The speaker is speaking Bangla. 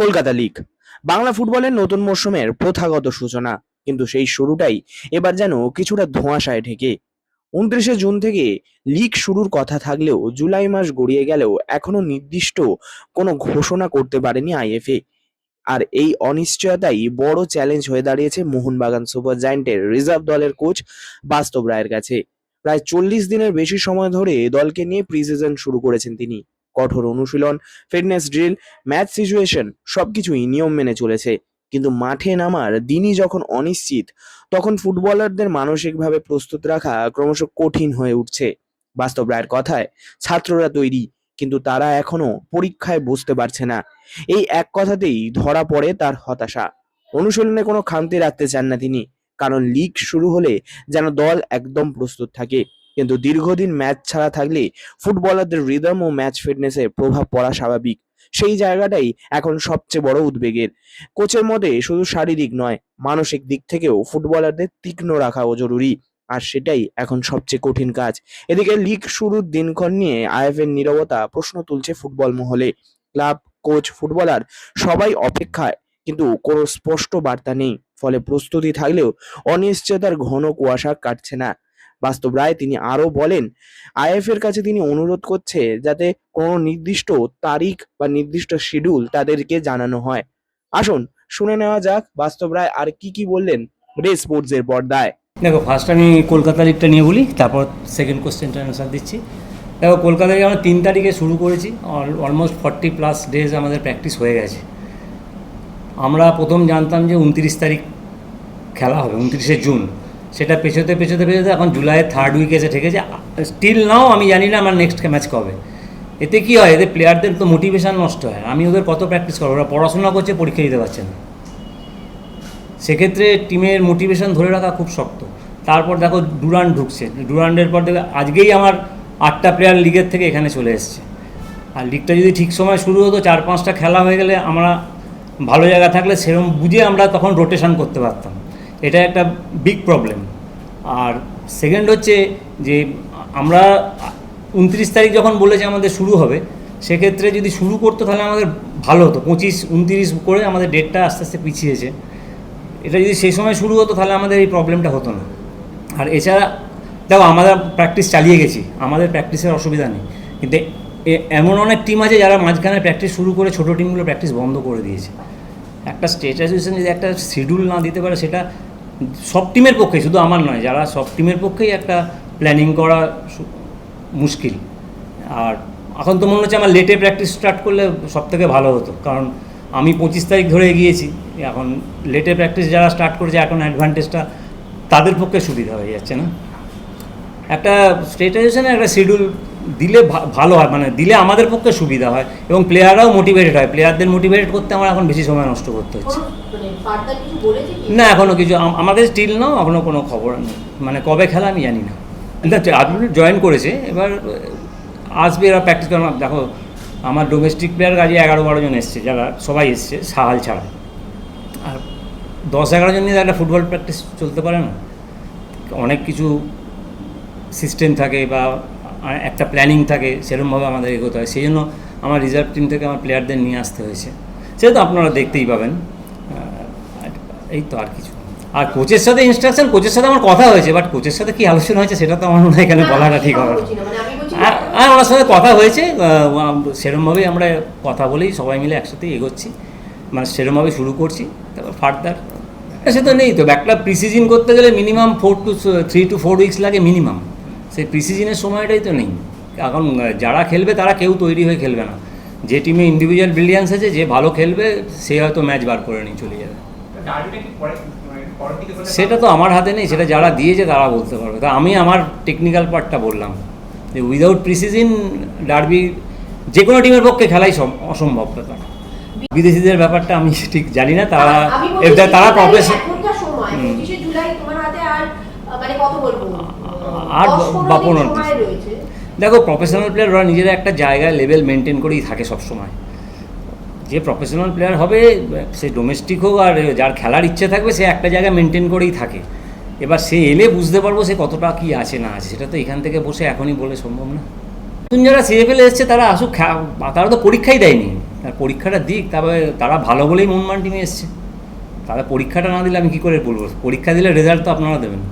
কলকাতা লিগ বাংলা ফুটবলের নতুন মরশুমের প্রথাগত সূচনা, কিন্তু সেই শুরুটাই এবার যেন কিছুটা ধোঁয়াশায় ঢেকে। 29শে জুন থেকে লিগ শুরুর কথা থাকলেও জুলাই মাস গড়িয়ে গেলেও এখনো নির্দিষ্ট কোনো ঘোষণা করতে পারেনি আইএফএ। আর এই অনিশ্চয়তাই বড় চ্যালেঞ্জ হয়ে দাঁড়িয়েছে মোহনবাগান সুপার জায়ান্টের রিজার্ভ দলের কোচ বাস্তব রায়ের কাছে। প্রায় 40 দিনের বেশি সময় ধরে দলকে নিয়ে প্রি-সিজন শুরু করেছেন তিনি। কঠোর অনুশীলন, ফিটনেস ড্রিল, ম্যাচ সিচুয়েশন সবকিছুই নিয়ম মেনে চলেছে, কিন্তু মাঠে নামার দিনই যখন অনিশ্চিত, তখন ফুটবলারদের মানসিকভাবে প্রস্তুত রাখা ক্রমশ কঠিন হয়ে উঠছে। বাস্তব রায়ের কথায়, ছাত্ররা তৈরি, কিন্তু তারা এখনো পরীক্ষায় বসতে পারছে না। এই এক কথাতেই ধরা পড়ে তার হতাশা। অনুশীলনে কোনো খামতি রাখতে চান না তিনি, কারণ লিগ শুরু হলে যেন দল একদম প্রস্তুত থাকে। কিন্তু দীর্ঘদিন ম্যাচ ছাড়া থাকলে ফুটবলারদের রিদম ও ম্যাচ ফিটনেসে প্রভাব পড়া স্বাভাবিক। সেই জায়গাটাই এখন সবচেয়ে বড় উদ্বেগের। কোচের মতে শুধু শারীরিক নয়, মানসিক দিক থেকেও ফুটবলারদের তীক্ষ্ণ রাখাও জরুরি। আর সেটাই এখন সবচেয়ে কঠিন কাজ। এদিকে লিগ শুরুর দিনক্ষণ নিয়ে আইএফএর নীরবতা প্রশ্ন তুলছে ফুটবল মহলে। ক্লাব, কোচ, ফুটবলার সবাই অপেক্ষায়, কিন্তু কোনো স্পষ্ট বার্তা নেই। ফলে প্রস্তুতি থাকলেও অনিশ্চয়তার ঘন কুয়াশা কাটছে না। বাস্তব রায় তিনি আরো বলেন, আইএফএর কাছে তিনি অনুরোধ করছে যাতে কোনো নির্দিষ্ট তারিখ বা নির্দিষ্ট শিডিউল তাদেরকে জানানো হয়। আসুন শুনে নেওয়া যাক বাস্তব রায় আর কি বললেন রে স্পোর্টস এর পর্দায়। দেখো, ফার্স্ট আমি কলকাতা লিগটা নিয়ে বলি, তারপর সেকেন্ড কোশ্চেনটা অ্যান্সার দিচ্ছি। দেখো, কলকাতা লিগে আমরা 3 তারিখে শুরু করেছি। অলমোস্ট 40+ ডেজ আমাদের প্র্যাকটিস হয়ে গেছে। আমরা প্রথম জানতাম যে 29 তারিখ খেলা হবে, 29শে জুন। সেটা পেছোতে এখন জুলাইয়ের 3rd উইকে এসে ঠেকেছে। স্টিল নাও আমি জানি না আমার নেক্সট ম্যাচ কবে। এতে কী হয়, এতে প্লেয়ারদের তো মোটিভেশান নষ্ট হয়। আমি ওদের কত প্র্যাকটিস করবো, ওরা পড়াশোনা করছে, পরীক্ষা দিতে পারছে না। সেক্ষেত্রে টিমের মোটিভেশন ধরে রাখা খুব শক্ত। তারপর দেখো ডুরান্ড ঢুকছে, ডুরান্ডের পর দেখো আজকেই আমার 8টা প্লেয়ার লিগের থেকে এখানে চলে এসছে। আর লিগটা যদি ঠিক সময় শুরু হতো, 4-5টা খেলা হয়ে গেলে আমরা ভালো জায়গা থাকলে সেরকম বুঝে আমরা তখন রোটেশন করতে পারতাম। এটা একটা বিগ প্রবলেম। আর সেকেন্ড হচ্ছে যে আমরা 29 তারিখ যখন বলেছে আমাদের শুরু হবে, সেক্ষেত্রে যদি শুরু করতো তাহলে আমাদের ভালো হতো। 25-29 করে আমাদের ডেটটা আস্তে আস্তে পিছিয়েছে। এটা যদি সেই সময় শুরু হতো তাহলে আমাদের এই প্রবলেমটা হতো না। আর এছাড়া দেখো, আমরা প্র্যাকটিস চালিয়ে গেছি, আমাদের প্র্যাকটিসের অসুবিধা নেই। কিন্তু এমন অনেক টিম আছে যারা মাঝখানে প্র্যাকটিস শুরু করে ছোটো টিমগুলো প্র্যাকটিস বন্ধ করে দিয়েছে। একটা স্টেট অ্যাসোসিয়েশন যদি একটা শিডিউল না দিতে পারে, সেটা সব টিমের পক্ষে, শুধু আমার নয়, যারা সব টিমের পক্ষেই একটা প্ল্যানিং করা মুশকিল। আর এখন তো মনে হচ্ছে আমার লেটে প্র্যাকটিস স্টার্ট করলে সবথেকে ভালো হতো, কারণ আমি 25 তারিখ ধরে গিয়েছি। এখন লেটে প্র্যাকটিস যারা স্টার্ট করেছে, এখন অ্যাডভান্টেজটা তাদের পক্ষে সুবিধা হয়ে যাচ্ছে না। একটা স্টেট অ্যাসোসিয়েশনে একটা শিডিউল দিলে ভালো হয়, মানে দিলে আমাদের পক্ষে সুবিধা হয় এবং প্লেয়াররাও মোটিভেটেড হয়। প্লেয়ারদের মোটিভেট করতে আমার এখন বেশি সময় নষ্ট করতে হচ্ছে না। এখনও কিছু আমার কাছে স্টিল নাও, এখনও কোনো খবর নেই। মানে কবে খেলা আমি জানি না। আদমি জয়েন করেছে, এবার আসবে এরা প্র্যাকটিস করে। দেখো, আমার ডোমেস্টিক প্লেয়ার কাজে 11-12 জন এসছে, যারা সবাই এসছে সাহাল ছাড়া। আর 10-11 জন নিয়ে একটা ফুটবল প্র্যাকটিস চলতে পারে না। অনেক কিছু সিস্টেম থাকে বা একটা প্ল্যানিং থাকে, সেরকমভাবে আমাদের এগোতে হয়। সেই জন্য আমার রিজার্ভ টিম থেকে আমার প্লেয়ারদের নিয়ে আসতে হয়েছে। সেটা তো আপনারা দেখতেই পাবেন। এই তো, আর কিছু। আর কোচের সাথে ইনস্ট্রাকশন, কোচের সাথে আমার কথা হয়েছে, বাট কোচের সাথে কী আলোচনা হয়েছে সেটা তো আমার মনে হয় এখানে বলাটা ঠিক হবে। আর ওনার সাথে কথা হয়েছে, সেরকমভাবেই আমরা কথা বলেই সবাই মিলে একসাথেই এগোচ্ছি। মানে সেরকমভাবে শুরু করছি, তারপর ফার্দার সে তো নেই। তো একটা প্রিসিজন করতে গেলে মিনিমাম 3 to 4 উইকস লাগে মিনিমাম। সেই প্রিসিজনের সময়টাই তো নেই। এখন যারা খেলবে তারা কেউ তৈরি হয়ে খেলবে না। যে টিমে ইন্ডিভিজুয়াল ব্রিলিয়ান্স আছে, যে ভালো খেলবে, সে হয়তো ম্যাচ বার করে নিয়ে চলে যাবে। সেটা তো আমার হাতে নেই, সেটা যারা দিয়েছে তারা বলতে পারবে। তা আমি আমার টেকনিক্যাল পার্টটা বললাম যে উইদাউট প্রিসিজন ডার্বি যে কোনো টিমের পক্ষে খেলাই অসম্ভব ব্যাপার। বিদেশিদের ব্যাপারটা আমি ঠিক জানি না, তারা প্রফেশন। আর বা 15 দেখো, প্রফেশনাল প্লেয়ার ওরা নিজেরা একটা জায়গায় লেভেল মেনটেন করেই থাকে সবসময়। যে প্রফেশনাল প্লেয়ার হবে, সে ডোমেস্টিক হোক আর যার খেলার ইচ্ছে থাকবে, সে একটা জায়গায় মেনটেন করেই থাকে। এবার সে এলে বুঝতে পারবো সে কতটা কী আছে না আছে, সেটা তো এখান থেকে বসে এখনই বলে সম্ভব না। নতুন যারা সিএফএল এসছে তারা আসুক, তারা তো পরীক্ষাই দেয়নি। আর পরীক্ষাটা দিক, তবে তারা ভালো বলেই মোহনবাগান টিমে এসছে। তারা পরীক্ষাটা না দিলে আমি কী করে বলবো? পরীক্ষা দিলে রেজাল্ট তো আপনারা দেবেন।